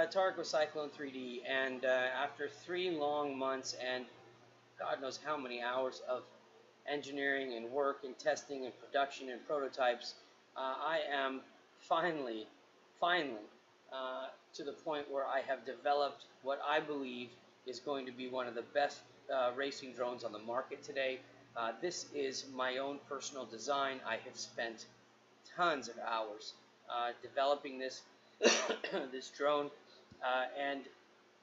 Tarek with Cyclone 3D, and after 3 long months and God knows how many hours of engineering and work and testing and production and prototypes, I am finally to the point where I have developed what I believe is going to be one of the best racing drones on the market today. This is my own personal design. I have spent tons of hours developing this this drone, and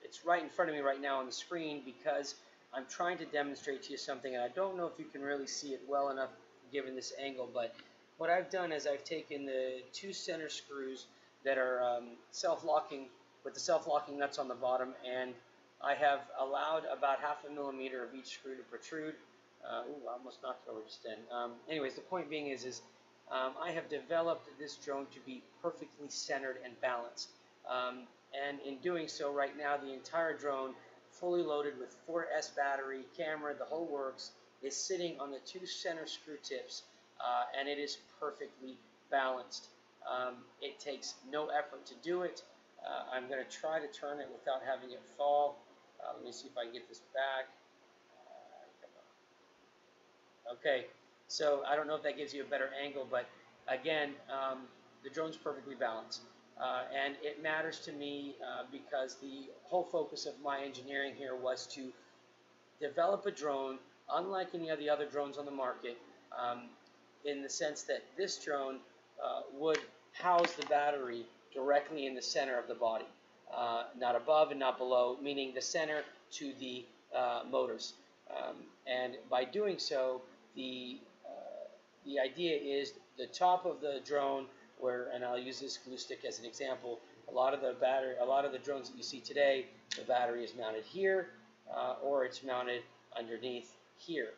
it's right in front of me right now on the screen because I'm trying to demonstrate to you something, and I don't know if you can really see it well enough given this angle, but what I've done is I've taken the 2 center screws that are self-locking with the self-locking nuts on the bottom, and I have allowed about 0.5 millimeter of each screw to protrude. Ooh, I almost knocked it over just then. Anyways, the point being is I have developed this drone to be perfectly centered and balanced. And in doing so, right now, the entire drone, fully loaded with 4S battery, camera, the whole works, is sitting on the 2 center screw tips, and it is perfectly balanced. It takes no effort to do it. I'm going to try to turn it without having it fall. Let me see if I can get this back. Okay, so I don't know if that gives you a better angle, but again, the drone's perfectly balanced. And it matters to me because the whole focus of my engineering here was to develop a drone unlike any of the other drones on the market, in the sense that this drone would house the battery directly in the center of the body, not above and not below, meaning the center to the motors. And by doing so, the idea is the top of the drone, and I'll use this glue stick as an example. A lot of the drones that you see today, the battery is mounted here, or it's mounted underneath here,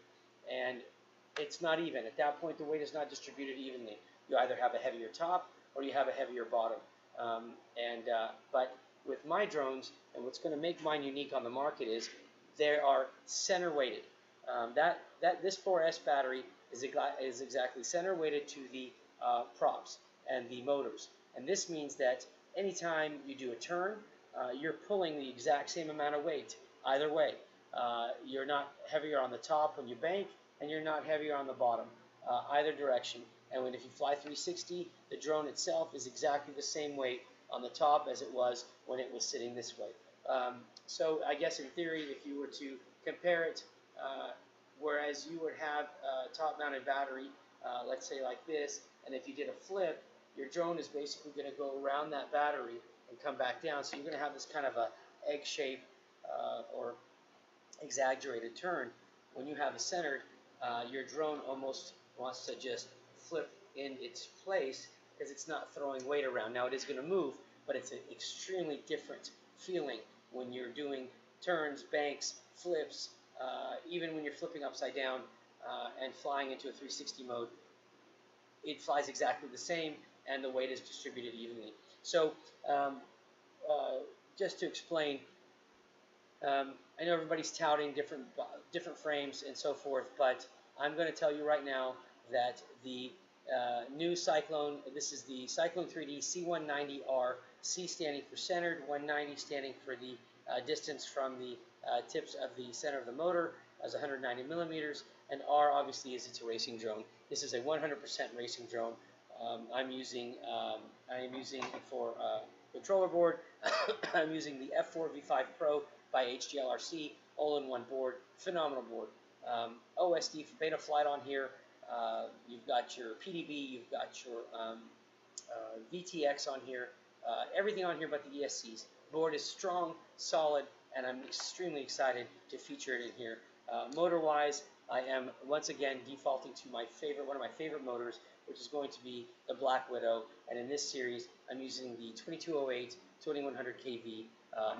and it's not even. At that point, the weight is not distributed evenly. You either have a heavier top or you have a heavier bottom. But with my drones, and what's going to make mine unique on the market is they are center weighted. This 4S battery is exactly center weighted to the props and the motors, and this means that anytime you do a turn, you're pulling the exact same amount of weight either way. You're not heavier on the top when you bank, and you're not heavier on the bottom, either direction. And if you fly 360, the drone itself is exactly the same weight on the top as it was when it was sitting this way. So I guess in theory, if you were to compare it, whereas you would have a top-mounted battery, let's say like this, and if you did a flip, your drone is basically going to go around that battery and come back down. So you're going to have this kind of a egg shape or exaggerated turn. When you have it centered, your drone almost wants to just flip in its place because it's not throwing weight around. Now it is going to move, but it's an extremely different feeling when you're doing turns, banks, flips, even when you're flipping upside down and flying into a 360 mode. It flies exactly the same, and the weight is distributed evenly. So just to explain, I know everybody's touting different frames and so forth, but I'm going to tell you right now that the new Cyclone, this is the Cyclone 3D C190R, C standing for centered, 190 standing for the distance from the tips of the center of the motor, as 190 millimeters, and R obviously is it's a racing drone. This is a 100% racing drone. I am using for controller board. I'm using the F4 V5 Pro by HDLRC, all-in-one board, phenomenal board. OSD for beta flight on here. You've got your PDB, you've got your VTX on here, everything on here but the ESCs. Board is strong, solid, and I'm extremely excited to feature it in here. Motor-wise, I am once again defaulting to one of my favorite motors, which is going to be the Black Widow, and in this series, I'm using the 2208 2100 kV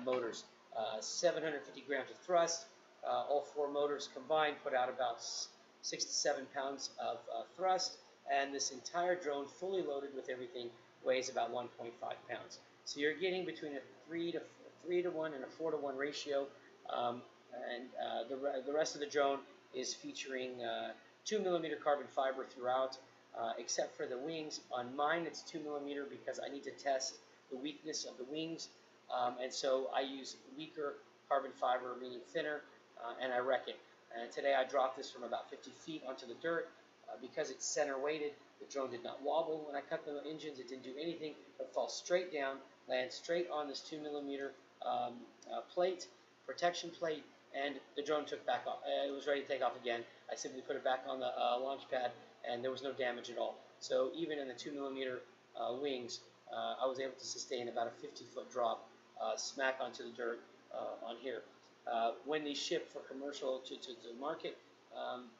motors. 750 grams of thrust. All 4 motors combined put out about 6 to 7 pounds of thrust, and this entire drone, fully loaded with everything, weighs about 1.5 pounds. So you're getting between a 3 to 1 and a 4 to 1 ratio, the rest of the drone is featuring 2 millimeter carbon fiber throughout, except for the wings. On mine, it's 2 millimeter because I need to test the weakness of the wings And so I use weaker carbon fiber, meaning thinner, and I wreck it. And today I dropped this from about 50 feet onto the dirt. Because it's center weighted, the drone did not wobble when I cut the engines. It didn't do anything but fall straight down, land straight on this 2mm plate, protection plate, and the drone took back off. It was ready to take off again. I simply put it back on the launch pad, and there was no damage at all. So even in the 2mm wings, I was able to sustain about a 50-foot drop smack onto the dirt on here. When these ship for commercial to market,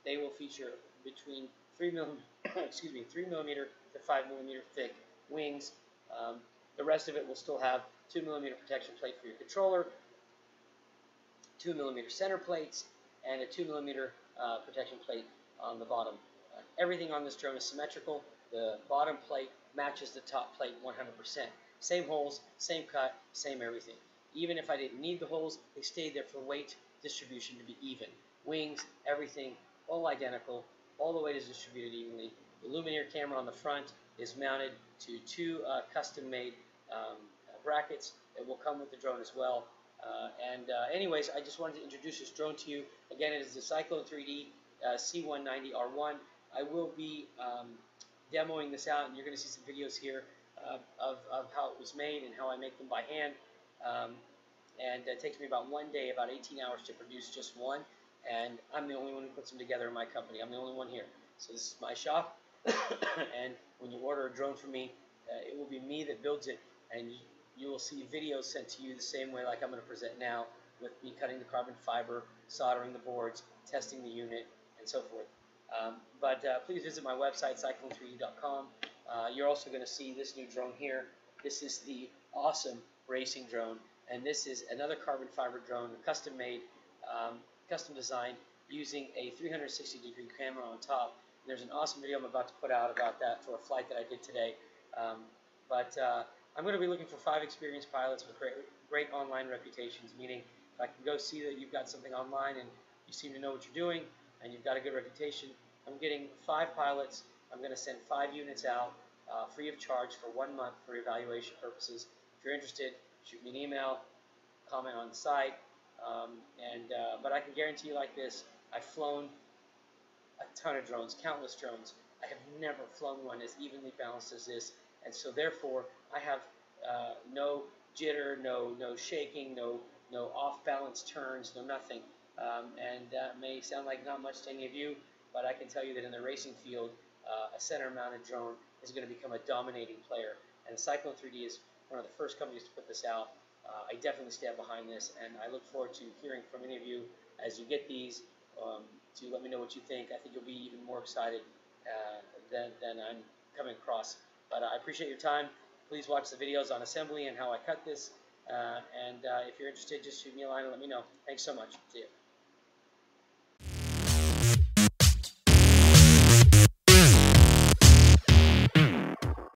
they will feature between 3mm, 3mm to 5mm thick wings. The rest of it will still have 2mm protection plate for your controller, 2mm center plates, and a 2mm protection plate on the bottom. Everything on this drone is symmetrical. The bottom plate matches the top plate 100%. Same holes, same cut, same everything. Even if I didn't need the holes, they stayed there for weight distribution to be even. Wings, everything, all identical. All the weight is distributed evenly. The Lumineer camera on the front is mounted to two custom-made brackets that will come with the drone as well. Anyways, I just wanted to introduce this drone to you. Again, it is the Cyclone 3D C190R1. I will be demoing this out, and you're going to see some videos here of how it was made and how I make them by hand. It takes me about 1 day, about 18 hours to produce just one. And I'm the only one who puts them together in my company. I'm the only one here. So this is my shop. And when you order a drone from me, it will be me that builds it. And you will see videos sent to you the same way like I'm going to present now, with me cutting the carbon fiber, soldering the boards, testing the unit, and so forth. Please visit my website, cyclone3d.com. You're also going to see this new drone here. This is the awesome racing drone. And this is another carbon fiber drone, custom made, custom designed, using a 360-degree camera on top. And there's an awesome video I'm about to put out about that for a flight that I did today. I'm going to be looking for 5 experienced pilots with great online reputations, meaning if I can go see that you've got something online and you seem to know what you're doing and you've got a good reputation, I'm getting 5 pilots. I'm going to send 5 units out free of charge for 1 month for evaluation purposes. If you're interested, shoot me an email, comment on the site. But I can guarantee you like this, I've flown a ton of drones, countless drones. I have never flown one as evenly balanced as this, and so therefore I have no jitter, no shaking, no off-balance turns, no nothing. That may sound like not much to any of you, but I can tell you that in the racing field, a center-mounted drone is going to become a dominating player. And Cyclone 3D is one of the first companies to put this out. I definitely stand behind this, and I look forward to hearing from any of you as you get these to let me know what you think. I think you'll be even more excited than I'm coming across. But I appreciate your time. Please watch the videos on assembly and how I cut this. If you're interested, just shoot me a line and let me know. Thanks so much. See you.